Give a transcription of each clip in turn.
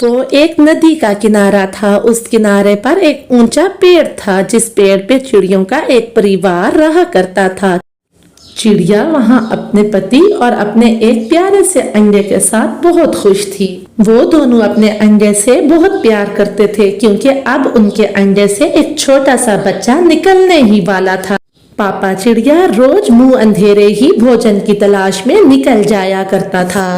वो एक नदी का किनारा था। उस किनारे पर एक ऊंचा पेड़ था, जिस पेड़ पे चिड़ियों का एक परिवार रहा करता था। चिड़िया वहां अपने पति और अपने एक प्यारे से अंडे के साथ बहुत खुश थी। वो दोनों अपने अंडे से बहुत प्यार करते थे, क्योंकि अब उनके अंडे से एक छोटा सा बच्चा निकलने ही वाला था। पापा चिड़िया रोज मुंह अंधेरे ही भोजन की तलाश में निकल जाया करता था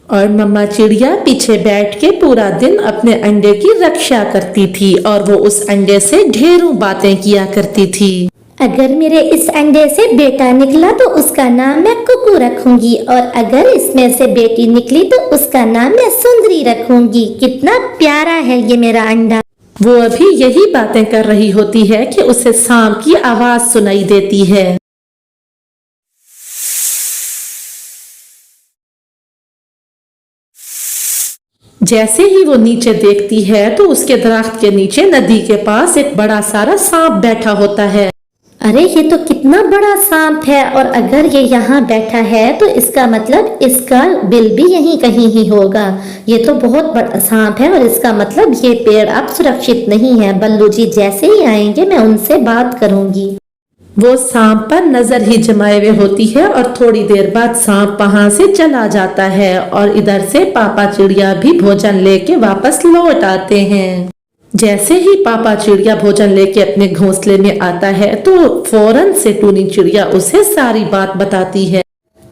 और मम्मा चिड़िया पीछे बैठ के पूरा दिन अपने अंडे की रक्षा करती थी और वो उस अंडे से ढेरों बातें किया करती थी। अगर मेरे इस अंडे से बेटा निकला तो उसका नाम मैं कुकू रखूंगी, और अगर इसमें से बेटी निकली तो उसका नाम मैं सुंदरी रखूंगी। कितना प्यारा है ये मेरा अंडा। वो अभी यही बातें कर रही होती है कि उसे सांप की आवाज सुनाई देती है। जैसे ही वो नीचे देखती है तो उसके दरख्त के नीचे नदी के पास एक बड़ा सारा सांप बैठा होता है। अरे ये तो कितना बड़ा सांप है, और अगर ये यहाँ बैठा है तो इसका मतलब इसका बिल भी यहीं कहीं ही होगा। ये तो बहुत बड़ा सांप है और इसका मतलब ये पेड़ अब सुरक्षित नहीं है। बल्लू जी जैसे ही आएंगे मैं उनसे बात करूंगी। वो सांप पर नजर ही जमाए हुए होती है और थोड़ी देर बाद सांप वहां से चला जाता है और इधर से पापा चिड़िया भी भोजन लेके वापस लौट आते हैं। जैसे ही पापा चिड़िया भोजन लेके अपने घोंसले में आता है तो फौरन से टूनी चिड़िया उसे सारी बात बताती है।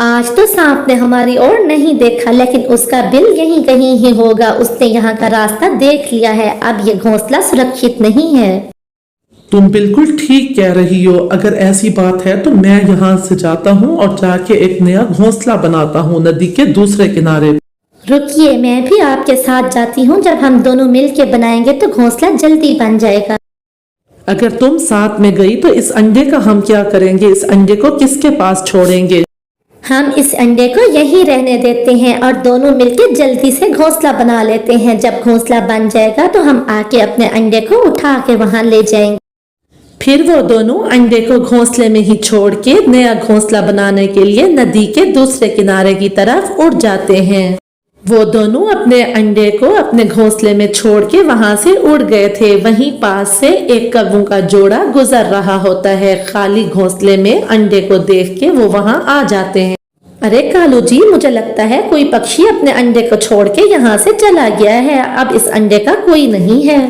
आज तो सांप ने हमारी ओर नहीं देखा, लेकिन उसका बिल यहीं कहीं ही होगा। उसने यहाँ का रास्ता देख लिया है। अब ये घोंसला सुरक्षित नहीं है। तुम बिल्कुल ठीक कह रही हो। अगर ऐसी बात है तो मैं यहाँ से जाता हूँ और जाके एक नया घोंसला बनाता हूँ नदी के दूसरे किनारे। रुकिए, मैं भी आपके साथ जाती हूँ। जब हम दोनों मिलके बनाएंगे तो घोंसला जल्दी बन जाएगा। अगर तुम साथ में गई तो इस अंडे का हम क्या करेंगे? इस अंडे को किसके पास छोड़ेंगे? हम इस अंडे को यहीं रहने देते हैं और दोनों मिलके जल्दी से घोंसला बना लेते हैं। जब घोंसला बन जाएगा तो हम आके अपने अंडे को उठा के वहाँ ले जाएंगे। फिर वो दोनों अंडे को घोंसले में ही छोड़ के नया घोंसला बनाने के लिए नदी के दूसरे किनारे की तरफ उड़ जाते हैं। वो दोनों अपने अंडे को अपने घोंसले में छोड़ के वहां से उड़ गए थे। वहीं पास से एक कौवों का जोड़ा गुजर रहा होता है। खाली घोंसले में अंडे को देख के वो वहां आ जाते हैं। अरे कालू जी, मुझे लगता है कोई पक्षी अपने अंडे को छोड़ के यहाँ से चला गया है। अब इस अंडे का कोई नहीं है।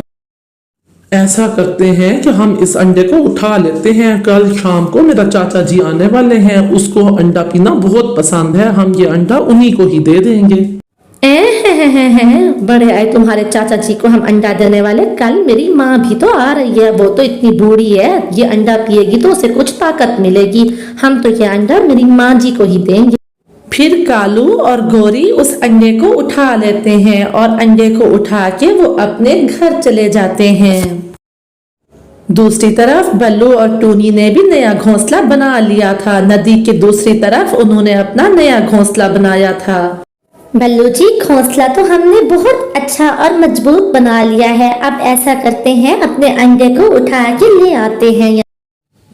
ऐसा करते हैं कि हम इस अंडे को उठा लेते हैं। कल शाम को मेरा चाचा जी आने वाले हैं, उसको अंडा पीना बहुत पसंद है। हम ये अंडा उन्हीं को ही दे देंगे। बड़े आए तुम्हारे चाचा जी को हम अंडा देने वाले। कल मेरी माँ भी तो आ रही है। वो तो इतनी बूढ़ी है, ये अंडा पिएगी तो उसे कुछ ताकत मिलेगी। हम तो ये अंडा मेरी माँ जी को ही देंगे। फिर कालू और गोरी उस अंडे को उठा लेते हैं और अंडे को उठा के वो अपने घर चले जाते हैं। दूसरी तरफ बल्लू और टूनी ने भी नया घोंसला बना लिया था। नदी के दूसरी तरफ उन्होंने अपना नया घोंसला बनाया था। बल्लू जी, घोंसला तो हमने बहुत अच्छा और मजबूत बना लिया है। अब ऐसा करते हैं, अपने अंडे को उठा के ले आते हैं।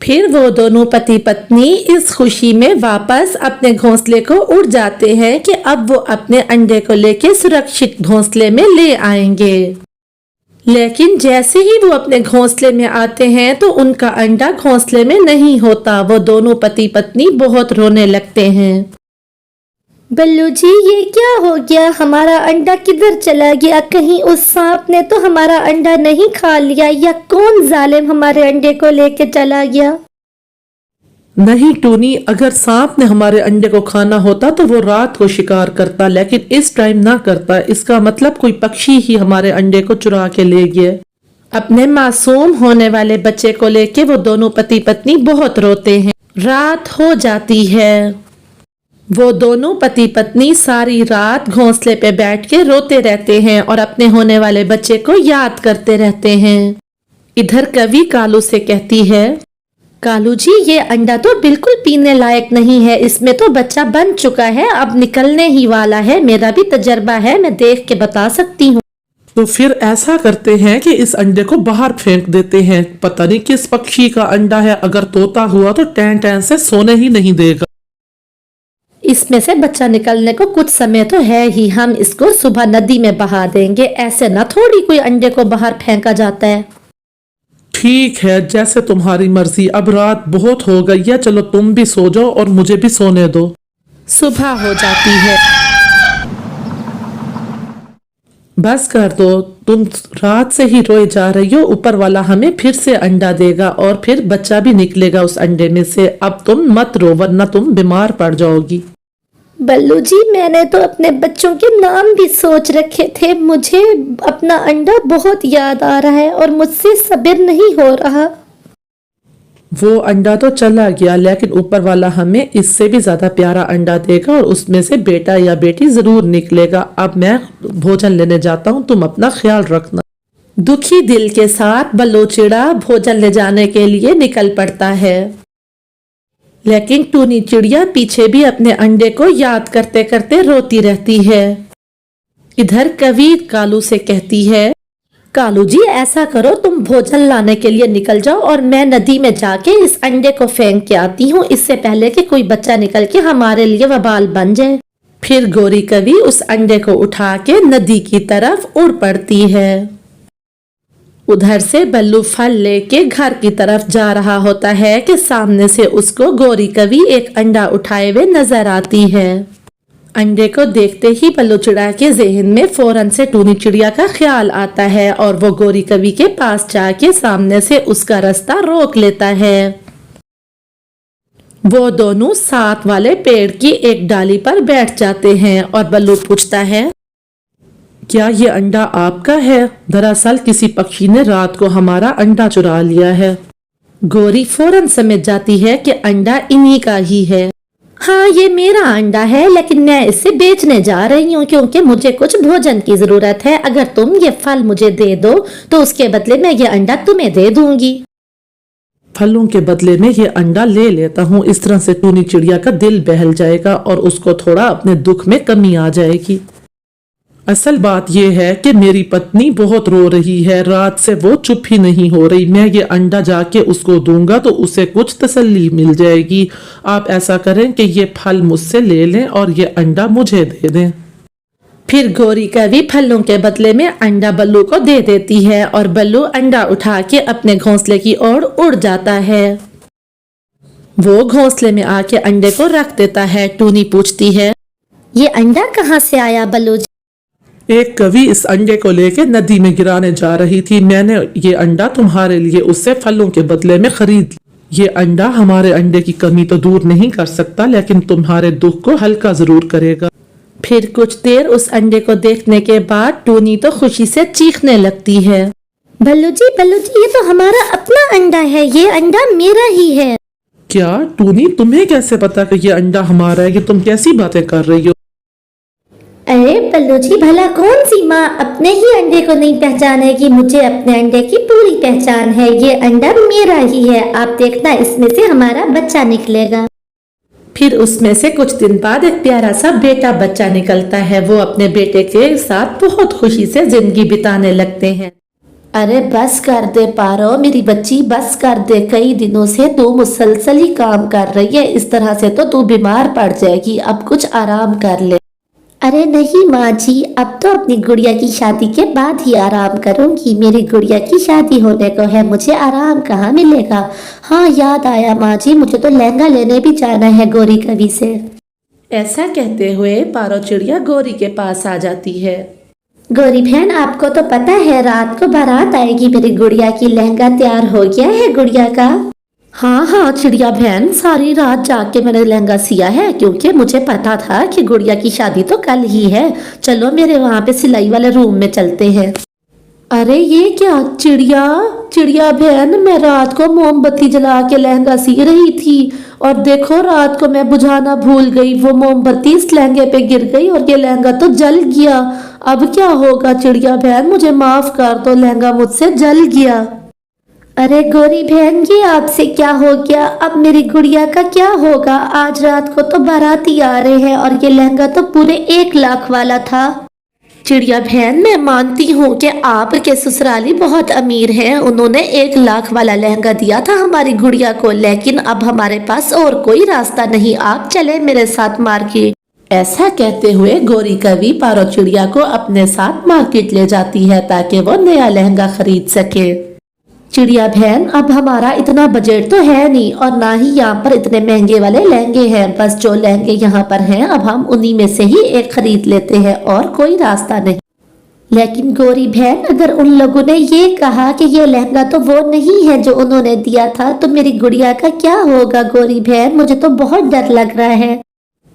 फिर वो दोनों पति पत्नी इस खुशी में वापस अपने घोंसले को उड़ जाते हैं कि अब वो अपने अंडे को लेके सुरक्षित घोंसले में ले आएंगे। लेकिन जैसे ही वो अपने घोंसले में आते हैं तो उनका अंडा घोंसले में नहीं होता। वो दोनों पति पत्नी बहुत रोने लगते हैं। बल्लू जी, ये क्या हो गया? हमारा अंडा किधर चला गया? कहीं उस सांप ने तो हमारा अंडा नहीं खा लिया, या कौन जालिम हमारे अंडे को लेके चला गया? नहीं टूनी, अगर सांप ने हमारे अंडे को खाना होता तो वो रात को शिकार करता, लेकिन इस टाइम ना करता। इसका मतलब कोई पक्षी ही हमारे अंडे को चुरा के ले गया। अपने मासूम होने वाले बच्चे को लेके वो दोनों पति पत्नी बहुत रोते हैं। रात हो जाती है। वो दोनों पति पत्नी सारी रात घोंसले पे बैठ के रोते रहते हैं और अपने होने वाले बच्चे को याद करते रहते हैं। इधर कवि कालू से कहती है, कालू जी, ये अंडा तो बिल्कुल पीने लायक नहीं है। इसमें तो बच्चा बन चुका है, अब निकलने ही वाला है। मेरा भी तजर्बा है, मैं देख के बता सकती हूँ। तो फिर ऐसा करते हैं कि इस अंडे को बाहर फेंक देते हैं। पता नहीं किस पक्षी का अंडा है, अगर तोता हुआ तो टैं टैं से सोने ही नहीं देगा। इसमें से बच्चा निकलने को कुछ समय तो है ही, हम इसको सुबह नदी में बहा देंगे। ऐसे ना थोड़ी कोई अंडे को बाहर फेंका जाता है। ठीक है, जैसे तुम्हारी मर्जी। अब रात बहुत हो गई है, चलो तुम भी सो जाओ और मुझे भी सोने दो। सुबह हो जाती है। बस कर दो, तुम रात से ही रोए जा रही हो। ऊपर वाला हमें फिर से अंडा देगा और फिर बच्चा भी निकलेगा उस अंडे में से। अब तुम मत रो, वरना तुम बीमार पड़ जाओगी। बल्लू जी, मैंने तो अपने बच्चों के नाम भी सोच रखे थे। मुझे अपना अंडा बहुत याद आ रहा है और मुझसे सब्र नहीं हो रहा। वो अंडा तो चला गया, लेकिन ऊपर वाला हमें इससे भी ज्यादा प्यारा अंडा देगा और उसमें से बेटा या बेटी जरूर निकलेगा। अब मैं भोजन लेने जाता हूँ, तुम अपना ख्याल रखना। दुखी दिल के साथ बल्लू चिड़ा भोजन ले जाने के लिए निकल पड़ता है, लेकिन टूनी चिड़िया पीछे भी अपने अंडे को याद करते करते रोती रहती है। इधर कवि कालू से कहती है, कालू जी ऐसा करो, तुम भोजन लाने के लिए निकल जाओ और मैं नदी में जाके इस अंडे को फेंक के आती हूँ, इससे पहले कि कोई बच्चा निकल के हमारे लिए वबाल बन जाए। फिर गोरी कवि उस अंडे को उठा के नदी की तरफ उड़ पड़ती है। उधर से बल्लू फल लेके घर की तरफ जा रहा होता है कि सामने से उसको गोरी कवि एक अंडा उठाए हुए नजर आती है। अंडे को देखते ही बल्लू चिड़ा के जहन में फौरन से टूनी चिड़िया का ख्याल आता है और वो गोरी कवि के पास जाके सामने से उसका रास्ता रोक लेता है। वो दोनों साथ वाले पेड़ की एक डाली पर बैठ जाते हैं और बल्लू पूछता है, क्या ये अंडा आपका है? दरअसल किसी पक्षी ने रात को हमारा अंडा चुरा लिया है। गोरी फौरन समझ जाती है कि अंडा इन्हीं का ही है। हाँ, ये मेरा अंडा है, लेकिन मैं इसे बेचने जा रही हूँ क्योंकि मुझे कुछ भोजन की जरूरत है। अगर तुम ये फल मुझे दे दो तो उसके बदले मैं ये अंडा तुम्हें दे दूंगी। फलों के बदले में ये अंडा ले लेता हूँ। इस तरह से टूनी चिड़िया का दिल बहल जाएगा और उसको थोड़ा अपने दुख में कमी आ जाएगी। असल बात यह है कि मेरी पत्नी बहुत रो रही है, रात से वो चुप ही नहीं हो रही। मैं ये अंडा जाके उसको दूंगा तो उसे कुछ तसल्ली मिल जाएगी। आप ऐसा करें कि ये फल मुझसे ले लें और ये अंडा मुझे दे दें। फिर गोरी कवि फलों के बदले में अंडा बल्लू को दे देती है और बल्लू अंडा उठा के अपने घोंसले की ओर उड़ जाता है। वो घोंसले में आके अंडे को रख देता है। टूनी पूछती है, ये अंडा कहाँ से आया बल्लू जी? एक कवि इस अंडे को लेके नदी में गिराने जा रही थी। मैंने ये अंडा तुम्हारे लिए उससे फलों के बदले में खरीद लिया। ये अंडा हमारे अंडे की कमी तो दूर नहीं कर सकता, लेकिन तुम्हारे दुख को हल्का जरूर करेगा। फिर कुछ देर उस अंडे को देखने के बाद टूनी तो खुशी से चीखने लगती है। बल्लू जी, ये तो हमारा अपना अंडा है, ये अंडा मेरा ही है। क्या टूनी, तुम्हें कैसे पता कि ये अंडा हमारा है? कि तुम कैसी बातें कर रही हो? अरे बल्लू जी, भला कौन सी माँ अपने ही अंडे को नहीं पहचानेगी? मुझे अपने अंडे की पूरी पहचान है। ये अंडा मेरा ही है, आप देखना इसमें से हमारा बच्चा निकलेगा। फिर उसमें से कुछ दिन बाद एक प्यारा सा बेटा बच्चा निकलता है। वो अपने बेटे के साथ बहुत खुशी से जिंदगी बिताने लगते हैं। अरे बस कर दे पारो मेरी बच्ची, बस कर दे। कई दिनों से तू मुसलसल ही काम कर रही है, इस तरह से तो तू बीमार पड़ जाएगी। अब कुछ आराम कर ले। अरे नहीं माँ जी, अब तो अपनी गुड़िया की शादी के बाद ही आराम करूंगी। मेरी गुड़िया की शादी होने को है, मुझे आराम कहाँ मिलेगा। हाँ याद आया माँ जी, मुझे तो लहंगा लेने भी जाना है गोरी कवि से। ऐसा कहते हुए पारो चिड़िया गोरी के पास आ जाती है। गोरी बहन, आपको तो पता है रात को बारात आएगी मेरी गुड़िया की। लहंगा तैयार हो गया है गुड़िया का? हाँ चिड़िया बहन, सारी रात जाग के मैंने लहंगा सिया है, क्योंकि मुझे पता था कि गुड़िया की शादी तो कल ही है। चलो मेरे वहाँ पे सिलाई वाले रूम में चलते हैं। अरे ये क्या चिड़िया बहन, मैं रात को मोमबत्ती जला के लहंगा सी रही थी और देखो रात को मैं बुझाना भूल गई। वो मोमबत्ती इस लहंगे पे गिर गई और ये लहंगा तो जल गया। अब क्या होगा चिड़िया बहन, मुझे माफ कर दो, लहंगा मुझसे जल गया। अरे गोरी बहन, ये आपसे क्या हो गया? अब मेरी गुड़िया का क्या होगा? आज रात को तो बाराती आ रहे हैं और ये लहंगा तो पूरे 1 लाख वाला था। चिड़िया बहन, मैं मानती हूँ कि आपके ससुराली बहुत अमीर हैं। उन्होंने 1 लाख वाला लहंगा दिया था हमारी गुड़िया को, लेकिन अब हमारे पास और कोई रास्ता नहीं। आप चले मेरे साथ मार्केट। ऐसा कहते हुए गोरी कवि पारो चिड़िया को अपने साथ मार्केट ले जाती है ताकि वो नया लहंगा खरीद सके। चिड़िया बहन, अब हमारा इतना बजट तो है नहीं और ना ही यहाँ पर इतने महंगे वाले लहंगे हैं। बस जो लहंगे यहाँ पर हैं अब हम उन्हीं में से ही एक खरीद लेते हैं और कोई रास्ता नहीं। लेकिन गोरी बहन, अगर उन लोगों ने ये कहा कि ये लहंगा तो वो नहीं है जो उन्होंने दिया था, तो मेरी गुड़िया का क्या होगा? गोरी बहन, मुझे तो बहुत डर लग रहा है।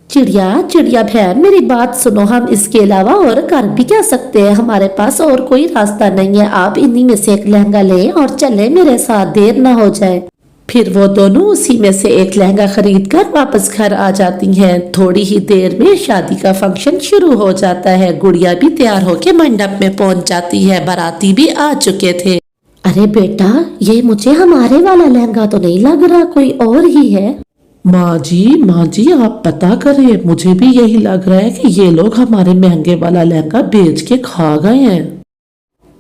चिड़िया बहन, मेरी बात सुनो, हम इसके अलावा और कर भी क्या सकते हैं? हमारे पास और कोई रास्ता नहीं है। आप इन्हीं में से एक लहंगा लें और चले मेरे साथ, देर ना हो जाए। फिर वो दोनों उसी में से एक लहंगा खरीद कर वापस घर आ जाती हैं। थोड़ी ही देर में शादी का फंक्शन शुरू हो जाता है। गुड़िया भी तैयार होकर मंडप में पहुंच जाती है। बाराती भी आ चुके थे। अरे बेटा, ये मुझे हमारे वाला लहंगा तो नहीं लग रहा, कोई और ही है। माँ जी आप पता करें, मुझे भी यही लग रहा है कि ये लोग हमारे महंगे वाला लहंगा बेच के खा गए हैं।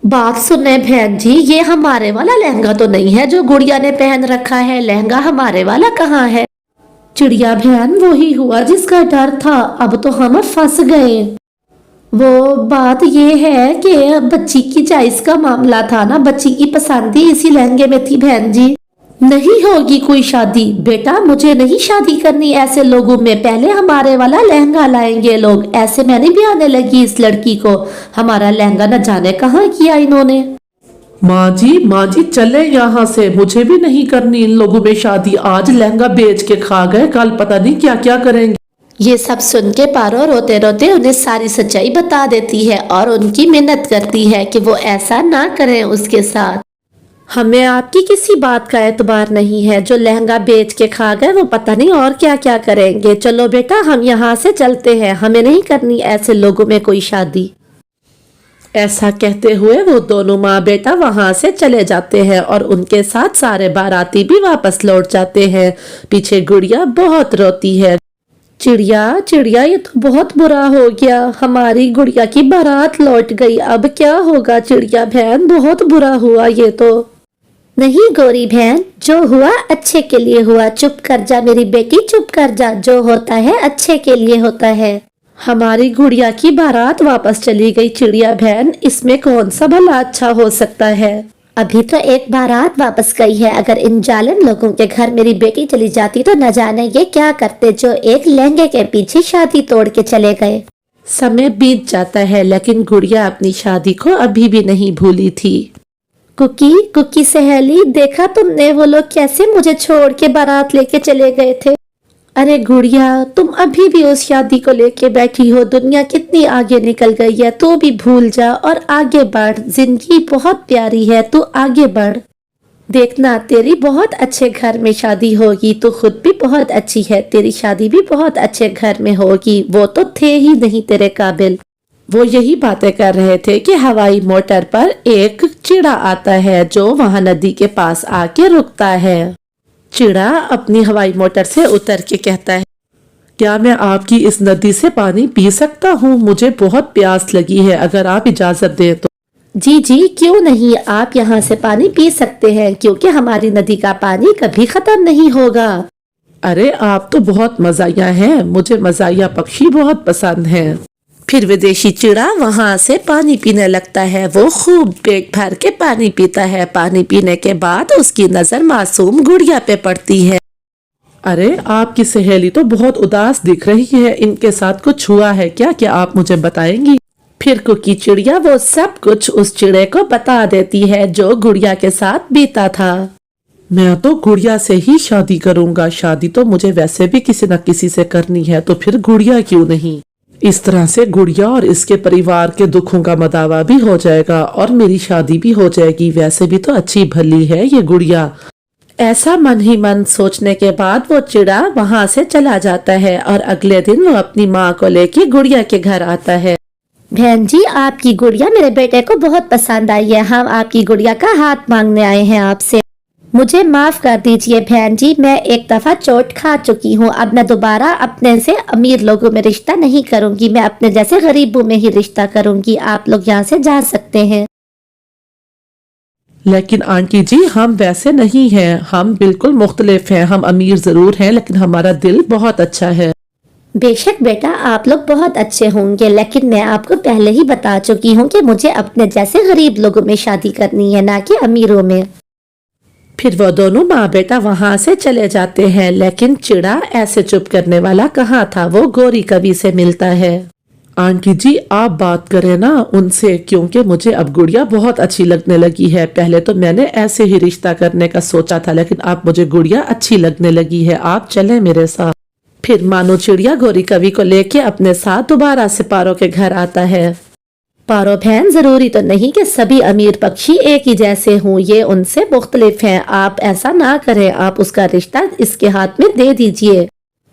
बात सुने बहन जी, ये हमारे वाला लहंगा तो नहीं है जो गुड़िया ने पहन रखा है। लहंगा हमारे वाला कहाँ है? चिड़िया बहन, वही हुआ जिसका डर था। अब तो हम फंस गए। वो बात ये है कि बच्ची की चॉइस का मामला था ना, बच्ची की पसंद ही इसी लहंगे में थी। बहन जी, नहीं होगी कोई शादी। बेटा, मुझे नहीं शादी करनी ऐसे लोगों में। पहले हमारे वाला लहंगा लाएंगे लोग। ऐसे मैं नहीं ब्याने लगी इस लड़की को। हमारा लहंगा न जाने कहाँ किया इन्होंने। माँ जी चले यहाँ से, मुझे भी नहीं करनी इन लोगों में शादी। आज लहंगा बेच के खा गए, कल पता नहीं क्या क्या करेंगे। ये सब सुन के पारो रोते रोते उन्हें सारी सच्चाई बता देती है और उनकी मिन्नत करती है कि वो ऐसा ना करें उसके साथ। हमें आपकी किसी बात का एतबार नहीं है। जो लहंगा बेच के खा गए वो पता नहीं और क्या क्या करेंगे। चलो बेटा, हम यहाँ से चलते हैं। हमें नहीं करनी ऐसे लोगों में कोई शादी। ऐसा कहते हुए वो दोनों माँ बेटा वहां से चले जाते हैं और उनके साथ सारे बाराती भी वापस लौट जाते हैं। पीछे गुड़िया बहुत रोती है। चिड़िया, ये तो बहुत बुरा हो गया। हमारी गुड़िया की बारात लौट गई। अब क्या होगा? चिड़िया बहन, बहुत बुरा हुआ ये तो। नहीं गोरी बहन, जो हुआ अच्छे के लिए हुआ। चुप कर जा मेरी बेटी, चुप कर जा। जो होता है अच्छे के लिए होता है। हमारी गुड़िया की बारात वापस चली गई। चिड़िया बहन, इसमें कौन सा भला अच्छा हो सकता है? अभी तो एक बारात वापस गई है। अगर इन जालिम लोगों के घर मेरी बेटी चली जाती तो न जाने ये क्या करते, जो एक लहंगे के पीछे शादी तोड़ के चले गए। समय बीत जाता है लेकिन गुड़िया अपनी शादी को अभी भी नहीं भूली थी। कुकी सहेली, देखा तुमने वो लोग कैसे मुझे छोड़ के बारात लेके चले गए थे? अरे गुड़िया, तुम अभी भी उस शादी को लेके बैठी हो। दुनिया कितनी आगे निकल गई है। तू भी भूल जा और आगे बढ़। जिंदगी बहुत प्यारी है, तू आगे बढ़। देखना, तेरी बहुत अच्छे घर में शादी होगी। तू खुद भी बहुत अच्छी है, तेरी शादी भी बहुत अच्छे घर में होगी। वो तो थे ही नहीं तेरे काबिल। वो यही बातें कर रहे थे कि हवाई मोटर पर एक चिड़ा आता है जो वहां नदी के पास आके रुकता है। चिड़ा अपनी हवाई मोटर से उतर के कहता है, क्या मैं आपकी इस नदी से पानी पी सकता हूँ? मुझे बहुत प्यास लगी है, अगर आप इजाजत दें तो। जी, क्यों नहीं। आप यहाँ से पानी पी सकते हैं क्योंकि हमारी नदी का पानी कभी खत्म नहीं होगा। अरे आप तो बहुत मजाइया हैं, मुझे मजाइया पक्षी बहुत पसंद हैं। फिर विदेशी चिड़ा वहां से पानी पीने लगता है। वो खूब पेट भर के पानी पीता है। पानी पीने के बाद उसकी नजर मासूम गुड़िया पे पड़ती है। अरे आपकी सहेली तो बहुत उदास दिख रही है, इनके साथ कुछ हुआ है क्या? क्या आप मुझे बताएंगी? फिर कुकी चिड़िया वो सब कुछ उस चिड़े को बता देती है जो गुड़िया के साथ बीता था। मैं तो गुड़िया से ही शादी करूंगा। शादी तो मुझे वैसे भी किसी न किसी से करनी है, तो फिर गुड़िया क्यों नहीं? इस तरह से गुड़िया और इसके परिवार के दुखों का मदावा भी हो जाएगा और मेरी शादी भी हो जाएगी। वैसे भी तो अच्छी भली है ये गुड़िया। ऐसा मन ही मन सोचने के बाद वो चिड़ा वहां से चला जाता है और अगले दिन वो अपनी माँ को लेके गुड़िया के घर आता है। बहन जी, आपकी गुड़िया मेरे बेटे को बहुत पसंद आई है। हम आपकी गुड़िया का हाथ मांगने आए हैं आपसे। मुझे माफ कर दीजिए बहन जी, मैं एक दफा चोट खा चुकी हूँ। अब मैं दोबारा अपने से अमीर लोगों में रिश्ता नहीं करूंगी, मैं अपने जैसे गरीबों में ही रिश्ता करूंगी। आप लोग यहाँ से जा सकते हैं। लेकिन आंटी जी हम वैसे नहीं हैं, हम बिल्कुल मुख्तलिफ हैं। हम अमीर जरूर हैं लेकिन हमारा दिल बहुत अच्छा है। बेशक बेटा, आप लोग बहुत अच्छे होंगे, लेकिन मैं आपको पहले ही बता चुकी हूँ कि मुझे अपने जैसे गरीब लोगों में शादी करनी है, ना कि अमीरों में। फिर वो दोनों माँ बेटा वहां से चले जाते हैं, लेकिन चिड़ा ऐसे चुप करने वाला कहाँ था, वो गोरी कवि से मिलता है। आंटी जी आप बात करें ना उनसे, क्योंकि मुझे अब गुड़िया बहुत अच्छी लगने लगी है। पहले तो मैंने ऐसे ही रिश्ता करने का सोचा था, लेकिन अब मुझे गुड़िया अच्छी लगने लगी है, आप चलें मेरे साथ। फिर मानो चिड़िया गोरी कवि को लेके अपने साथ दोबारा से पारो के घर आता है। पारो बहन, जरूरी तो नहीं कि सभी अमीर पक्षी एक ही जैसे हों, ये उनसे मुख्तलिफ हैं। आप ऐसा ना करें, आप उसका रिश्ता इसके हाथ में दे दीजिए।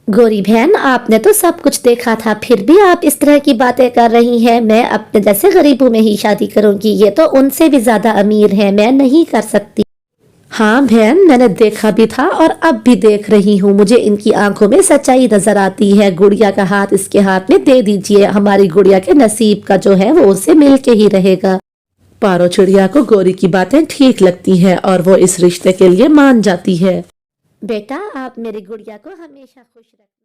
गोरी बहन, आपने तो सब कुछ देखा था, फिर भी आप इस तरह की बातें कर रही हैं। मैं अपने जैसे गरीबों में ही शादी करूंगी, ये तो उनसे भी ज्यादा अमीर है, मैं नहीं कर सकती। हाँ बहन, मैंने देखा भी था और अब भी देख रही हूँ, मुझे इनकी आंखों में सच्चाई नजर आती है। गुड़िया का हाथ इसके हाथ में दे दीजिए, हमारी गुड़िया के नसीब का जो है वो उससे मिल के ही रहेगा। पारो चिड़िया को गोरी की बातें ठीक लगती हैं और वो इस रिश्ते के लिए मान जाती है। बेटा, आप मेरी गुड़िया को हमेशा खुश रखें।